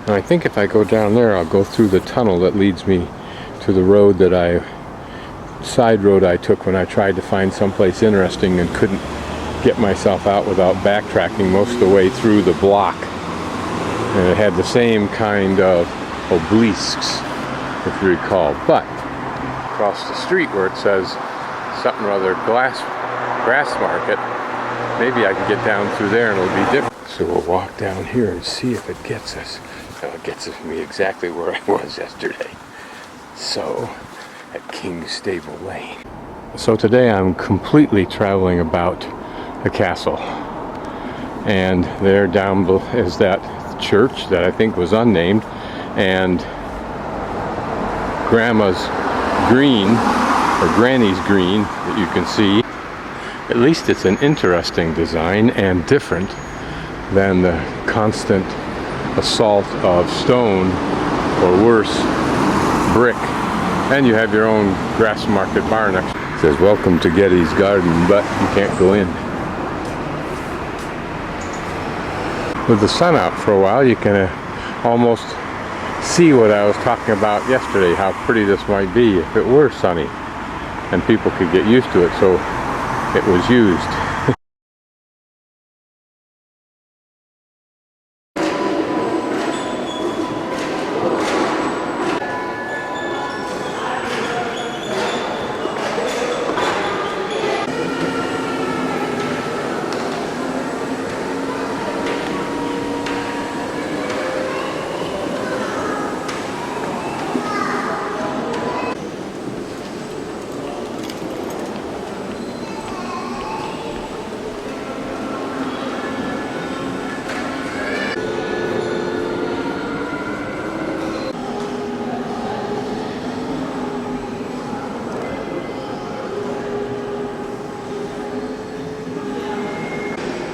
And I think if I go down there, I'll go through the tunnel that leads me to the road that side road I took when I tried to find someplace interesting and couldn't get myself out without backtracking most of the way through the block. And it had the same kind of obelisks, if you recall. But across the street where it says something or other grass market, maybe I can get down through there and it'll be different. So we'll walk down here and see if it gets us. No, it gets me exactly where I was yesterday. So, at King's Stable Lane. So today I'm completely traveling about the castle. And there down is that church that I think was unnamed, and Grandma's Green, or Granny's Green, that you can see. At least it's an interesting design and different than the constant assault of stone, or worse, brick. And you have your own grass market bar next. It says welcome to Getty's Garden, but you can't go in. With the sun out for a while, you can almost see what I was talking about yesterday, how pretty this might be if it were sunny and people could get used to it, so it was used.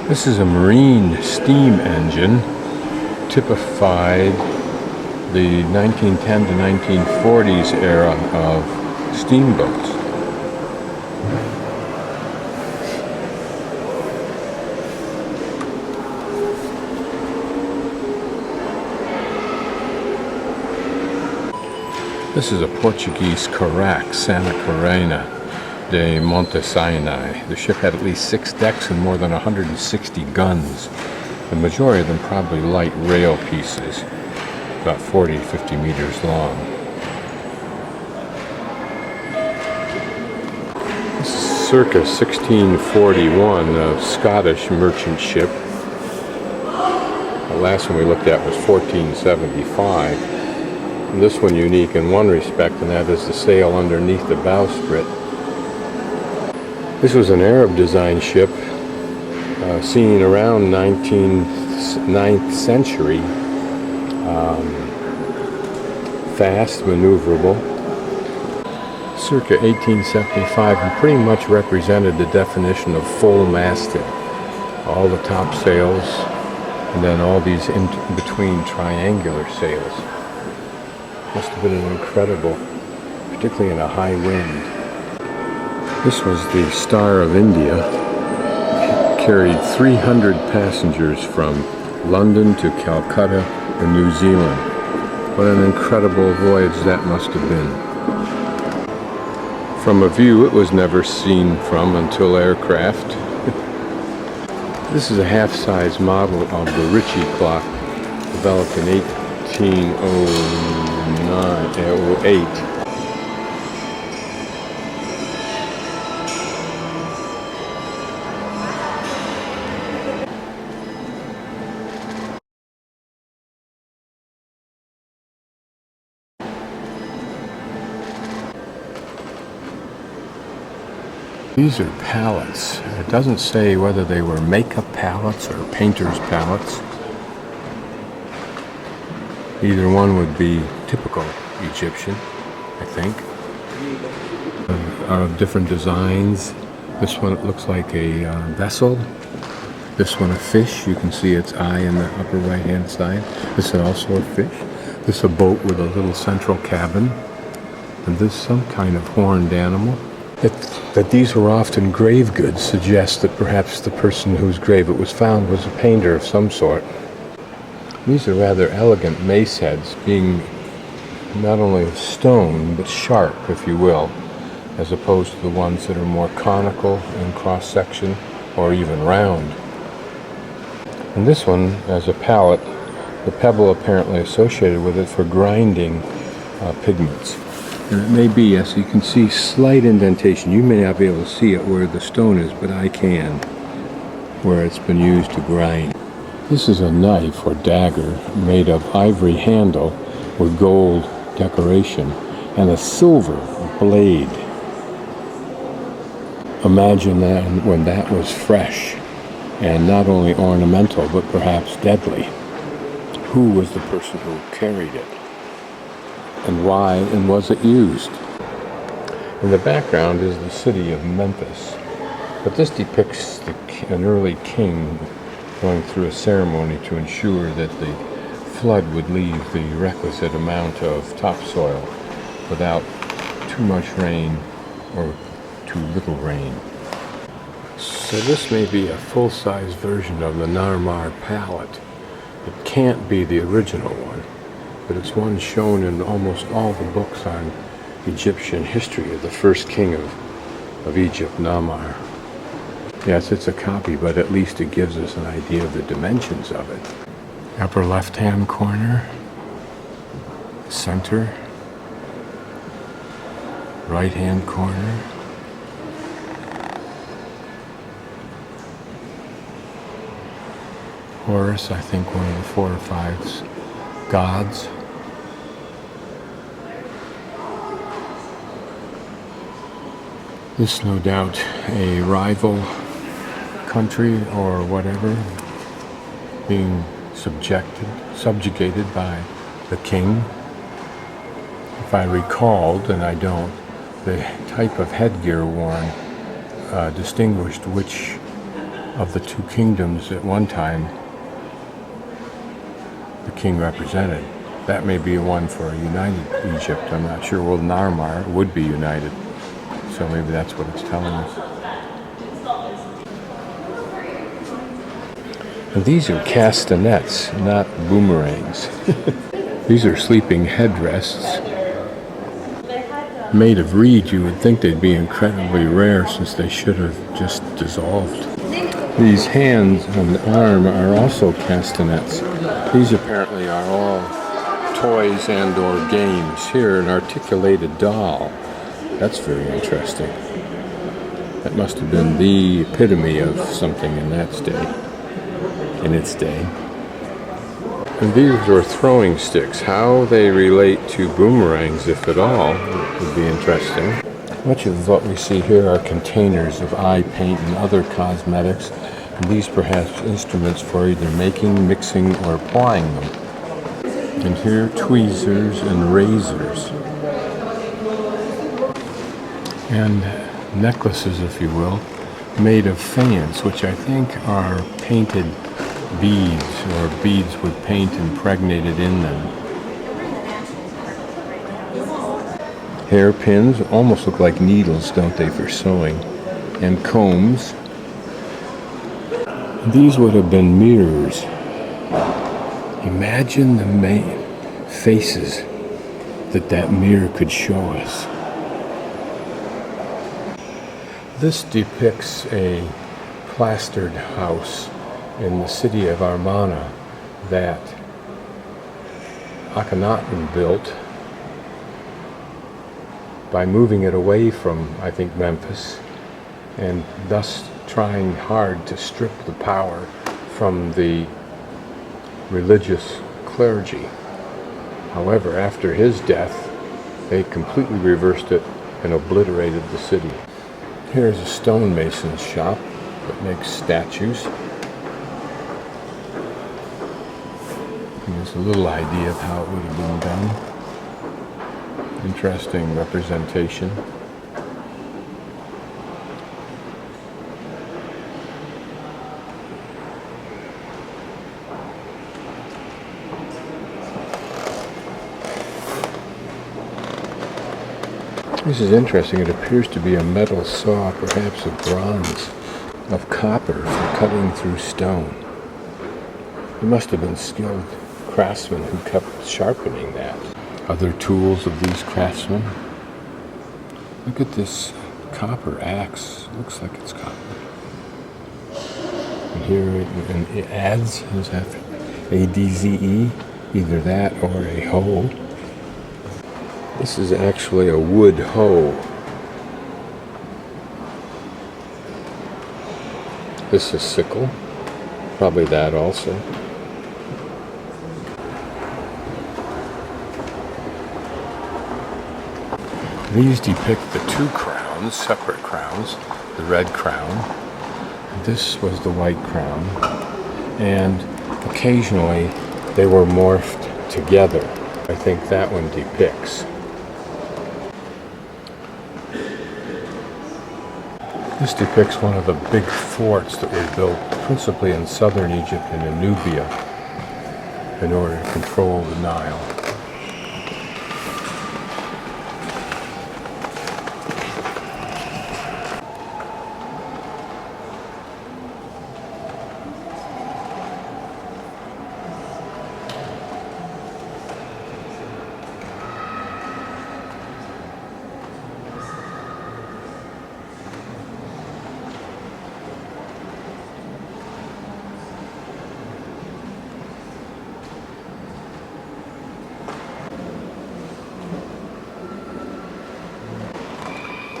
This is a marine steam engine, typified the 1910 to 1940s era of steamboats. This is a Portuguese carrack, Santa Catarina de Monte Sinai. The ship had at least 6 decks and more than 160 guns. The majority of them probably light rail pieces, about 40 to 50 meters long. This is circa 1641, a Scottish merchant ship. The last one we looked at was 1475. And this one unique in one respect, and that is the sail underneath the bowsprit. This was an Arab design ship seen around 9th century. Fast, maneuverable. Circa 1875, and pretty much represented the definition of full-masted. All the top sails, and then all these in-between triangular sails. Must have been an incredible, particularly in a high wind. This was the Star of India. It carried 300 passengers from London to Calcutta and New Zealand. What an incredible voyage that must have been. From a view it was never seen from until aircraft. This is a half-size model of the Ritchie clock, developed in 1808. These are palettes. It doesn't say whether they were makeup palettes or painter's palettes. Either one would be typical Egyptian, I think. Different designs. This one looks like a vessel. This one a fish. You can see its eye in the upper right hand side. This is also a fish. This is a boat with a little central cabin. And this is some kind of horned animal. That these were often grave goods suggests that perhaps the person whose grave it was found was a painter of some sort. These are rather elegant mace heads, being not only of stone, but sharp, if you will, as opposed to the ones that are more conical in cross-section or even round. And this one, as a palette, the pebble apparently associated with it for grinding pigments. And it may be, as you can see, slight indentation. You may not be able to see it where the stone is, but I can, where it's been used to grind. This is a knife or dagger made of ivory handle with gold decoration and a silver blade. Imagine that when that was fresh and not only ornamental but perhaps deadly. Who was the person who carried it? And why, and was it used? In the background is the city of Memphis, but this depicts an early king going through a ceremony to ensure that the flood would leave the requisite amount of topsoil without too much rain or too little rain. So this may be a full-size version of the Namar palette. It can't be the original one, but it's one shown in almost all the books on Egyptian history of the first king of Egypt, Namar. Yes, it's a copy, but at least it gives us an idea of the dimensions of it. Upper left-hand corner, center, right-hand corner, Horus, I think one of the 4 or 5 gods. This, no doubt, a rival country or whatever, being subjugated by the king. If I recalled, and I don't, the type of headgear worn distinguished which of the 2 kingdoms at one time the king represented. That may be one for a united Egypt. I'm not sure. Well, Narmar would be united, so maybe that's what it's telling us. And these are castanets, not boomerangs. These are sleeping headrests made of reed. You would think they'd be incredibly rare since they should have just dissolved. These hands and arm are also castanets. These apparently are all toys and or games. Here, an articulated doll. That's very interesting. That must have been the epitome of something in its day. And these are throwing sticks. How they relate to boomerangs, if at all, would be interesting. Much of what we see here are containers of eye paint and other cosmetics. And these perhaps instruments for either making, mixing, or applying them. And here, tweezers and razors. And necklaces, if you will, made of faience, which I think are painted beads, or beads with paint impregnated in them. Hairpins almost look like needles, don't they, for sewing. And combs. These would have been mirrors. Imagine the faces that mirror could show us. This depicts a plastered house in the city of Amarna that Akhenaten built by moving it away from, I think, Memphis, and thus trying hard to strip the power from the religious clergy. However, after his death, they completely reversed it and obliterated the city. Here's a stonemason's shop that makes statues. Here's a little idea of how it would have been done. Interesting representation. This is interesting. It appears to be a metal saw, perhaps of bronze, of copper for cutting through stone. It must have been skilled craftsman who kept sharpening that. Other tools of these craftsmen. Look at this copper axe. Looks like it's copper. And here it adds, is that A-D-Z-E? Either that or a hoe. This is actually a wood hoe. This is sickle. Probably that also. These depict the two crowns, separate crowns. The red crown. This was the white crown. And occasionally they were morphed together. I think that one depicts. This depicts one of the big forts that were built principally in southern Egypt and in Nubia in order to control the Nile.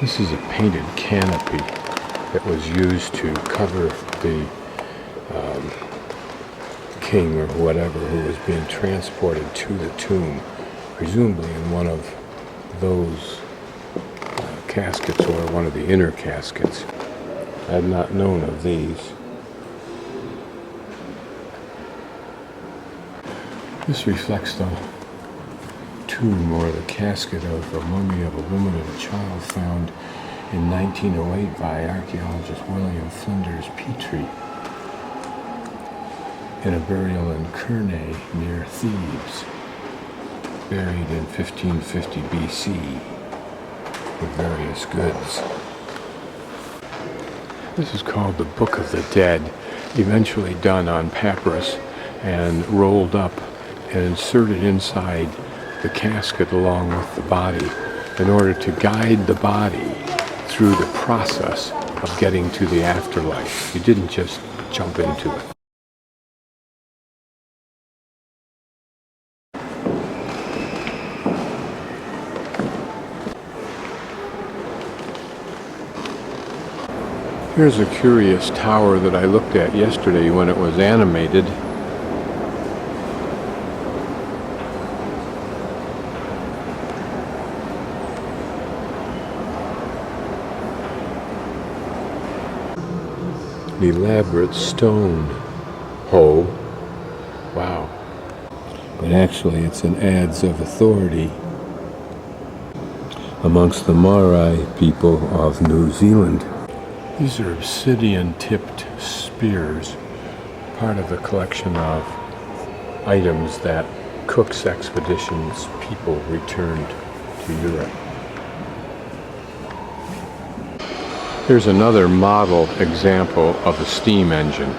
This is a painted canopy that was used to cover the king or whatever who was being transported to the tomb, presumably in one of those caskets or one of the inner caskets. I had not known of these. This reflects the tomb or the casket of a mummy of a woman and a child found in 1908 by archaeologist William Flinders Petrie in a burial in Kernay near Thebes, buried in 1550 BC with various goods. This is called the Book of the Dead, eventually done on papyrus and rolled up and inserted inside the casket along with the body in order to guide the body through the process of getting to the afterlife. You didn't just jump into it. Here's a curious tower that I looked at yesterday when it was animated. Elaborate stone hoe. Wow. But actually it's an adze of authority amongst the Maori people of New Zealand. These are obsidian-tipped spears, part of the collection of items that Cook's expedition's people returned to Europe. Here's another model example of a steam engine.